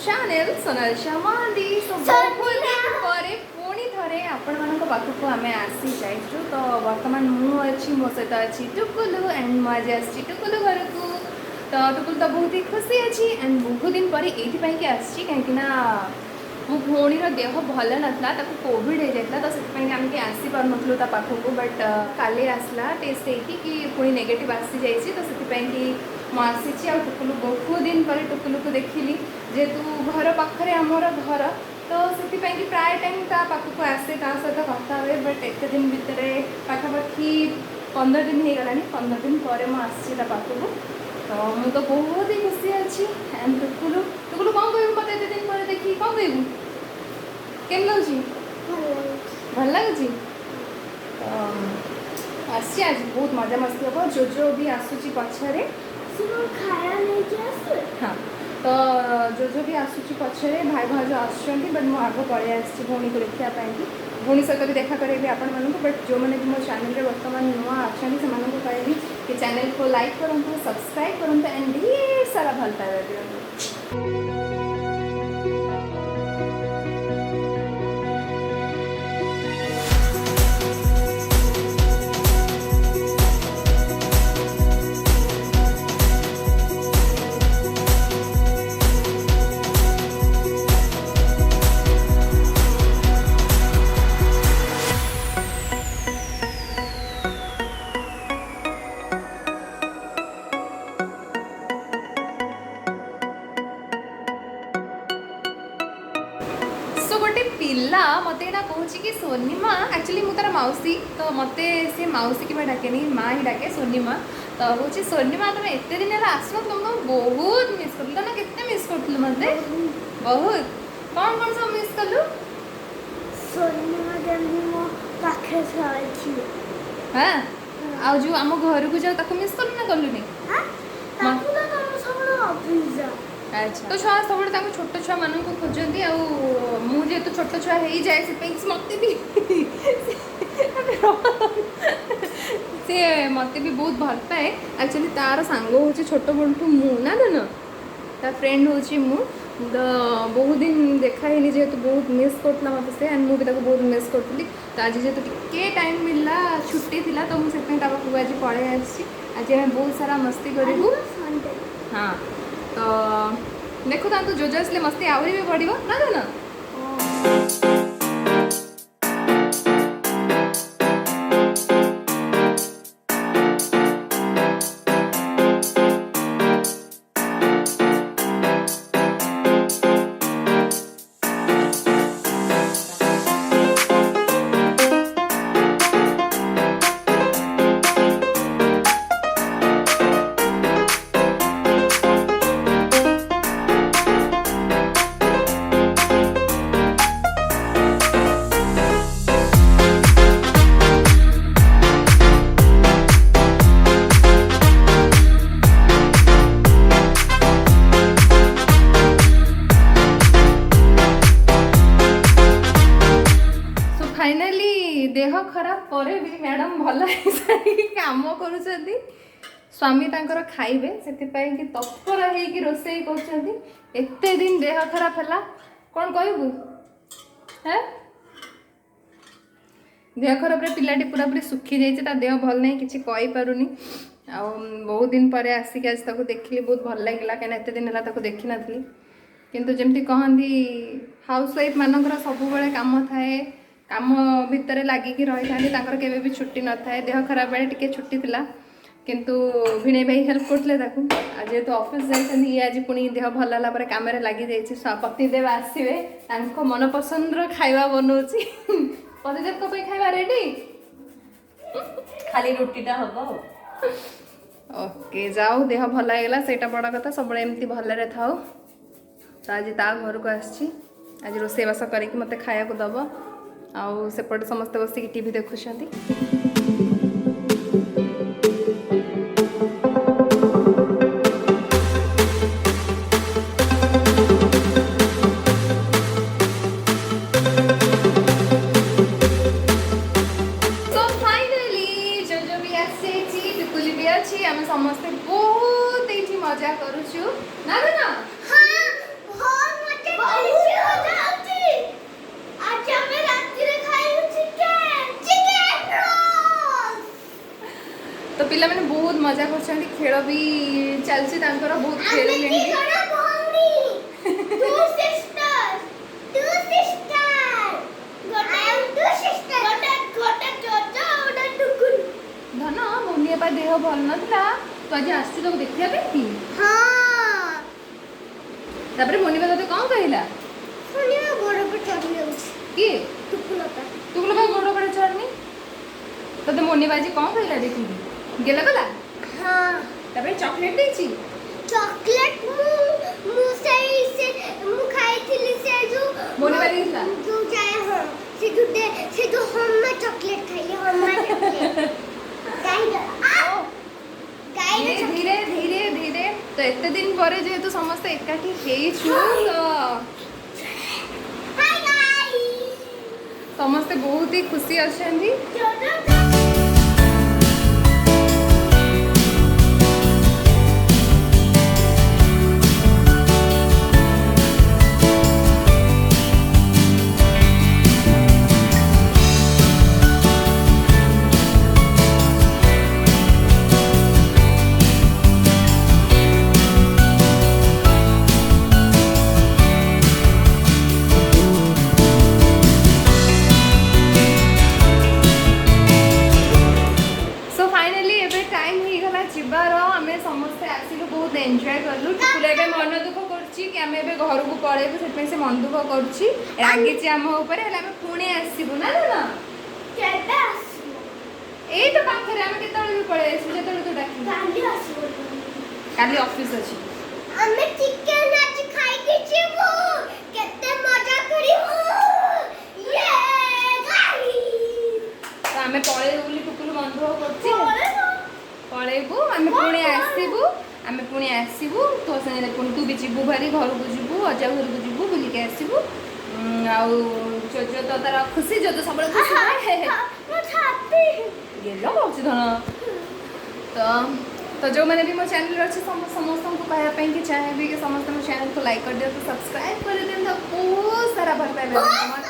Channel Sonali शर्मादी पुणी थे आपण मान पाखक आम आसी जाइछु तो वर्तमान मुझे मो सहित अच्छी टुकुलु एंड मुझे आसी टुकुलु घर को तो टुकुलु तो बहुत ही खुशी अच्छी एंड बहुत दिन पर ये कहीं मो भौणीर देह भल नाला कोविड हो जाता तो से आम कि आसी पार्नु पाखक बट काली आसला टेस्ट कि पुणी नेगेटिव आसी जाइए तो से मुझे आ टुकुलु बहुत दिन पर टुकुलु को देखिली जेहेतु घर पाखे आमर घर तो से प्राय टाइम ता पाखक आसे सहित कथा हुए बट एत दिन भितर पाखापाखि 15 दिन हो गलानी 15 दिन पर मुझे पाखक तो मुझे तो बहुत ही खुशी अच्छी एंड टुकुलु टुकुलु कौन कहूँ मत एत दिन पर देखी कौन कहूँ केम लगुच भल लगुच आसी आज बहुत मजा मस्ती हम जोजो भी आसूची पछरे हाँ तो जोजो भी आसूची पछरे भाई भाज आसुँच बट मुझे आग पलि आसी भौणी को देखापी भौणी सहित भी देखा करेंगे आपण मानक बट जो मैंने भी मो चैनल में बर्तमान नुआ अच्छा से कहली कि चैनल को लाइक करूँ सब्सक्राइब करूँ एंड ढेर सारा भल पाइबा दिखाँ। गोटे पिला मत कहूँ कि सोनीमा एक्चुअली मुझे तार मौसी तो मत सी मौसी कि डाके माँ ही डाके सोनीमा तो हूँ सोनीमा तुम एत दिन आसन तुम बहुत मिस कर ना के मिस कर मत बहुत कौन कौन सब मिस कलु हाँ आ जो आम घर को जाओ मिस कलु ना कलु अच्छा तो छुआ सब छोट छुआ मान खोजती मुझे तो छोट छुआ हो जाए से मत भी सी मत भी बहुत भल पाए एक्चुअली तार सांग हूँ छोट बड़ू मु ना ता फ्रेंड हूँ तो बहुत दिन देखा ही जेहेतु बहुत मिस करता मत से एंड मुझे बहुत मिस करी तो आज जेहेतु टे टाइम मिलला छुट्टी थी तो मुझे पाखक आज पलि आज आम बहुत सारा मस्ती करूँ हाँ तो देखो तो जोजो आसले मस्ती आहरी भी बढ़ ना देह खराब पर भी मैडम भल काम कर स्वामी तांकर खाइबे से कि तत्पर होगी रोसे करते दिन देह खराब है कौन कहबू है देह खराब पिलाटी पूरा पूरी सुखी जाइए देह भल नहीं किसी कहीपरुनी आ बहुत दिन पर आसिक आज ताको देखिली बहुत भल लगे कहीं एत दिन है देखी नी किंतु जमती कहती हाउस वाइफ मानकर सब बेले काम थाए काम भितर लगिकी रही था केवे भी छुट्टी न थाए देह खराब बेले टिके छुट्टी थिला किंतु भिणे भाई हेल्प करते जेहेतु ऑफिस जाइए ये आज पुणी देह भल है कम लगी जाइए पतिदेव आसवे मन पसंद खाଇବା बनाऊँगी पतिदेव को खाଇବା रेडी खाली रुटीटा हम ओके जाओ देह भल होगा सेटा बड़ कथा सब एमती भलरे थाओ तो आज ता घर को आसी आज रोसईबास करके मत खाया को दब आउ सेपटे समस्ते बसिक टीवी देखुंट अच्छी आम समस्ते बहुत ये मजा करुचु ना ना हाँ बहुत करछंती खेल भी चलछि तांकर बहुत खेललेनी धन मुनिया पा देह भल नथला तो आज आसछु तो देखिया पे की हां तापर मुनिया तते कोन कहिला सुनिया गोड़ पर चढ़ जाउछ की टुकुलता तू लोग गोड़ पर चढ़नी तते मुनिया बाजी कोन कहिला देखि गेला गला हां तापर चॉकलेट देछि चॉकलेट मु से खाइथिली से जो मुनिया बाजी दिला जो जाए हां से जो हम में चॉकलेट खाइए हम में चॉकलेट धीरे धीरे धीरे धीरे तो एते दिन पर जेहेतु समस्त एकाठी हेइछु तो हाय गाइस समस्त बहुत ही खुशी अछंती जीवार आम समस्ते आसिलु बहुत एंजॉय करलु टुकुल एबे मन दुख करछि कि आम एबे घर को पळेबु सेतमे से मन दुख करछि रागिछि आम ऊपर हला आम पुणे आसीबु ना ना केबे आसीबु ए तो पाखरे आम केतळ भी पळे आसीबु जेतळ तो डाकी काली आसीबु काली ऑफिस अछि हमें चिकन आज खाई के छिबु केते मजा करिबु ये गाइस तो आम पळे बोली टुकुल मन दुख करछि पळेबु आम पुणे आसीबु तो संगे पुणी तू भी जीबु भारी घर को जीबु अजा घर को जीबु बुली के आसीबु आउ जो तो तार खुशी जो तो सब खुशी है मो छाती गेलो होछि धन तो जो मैंने भी मो चैनल अच्छे समस्त को कहया पे कि चाहे भी कि समस्त मो चैनल को लाइक कर दियो तो सब्सक्राइब कर दियो तो बहुत सारा भर पाए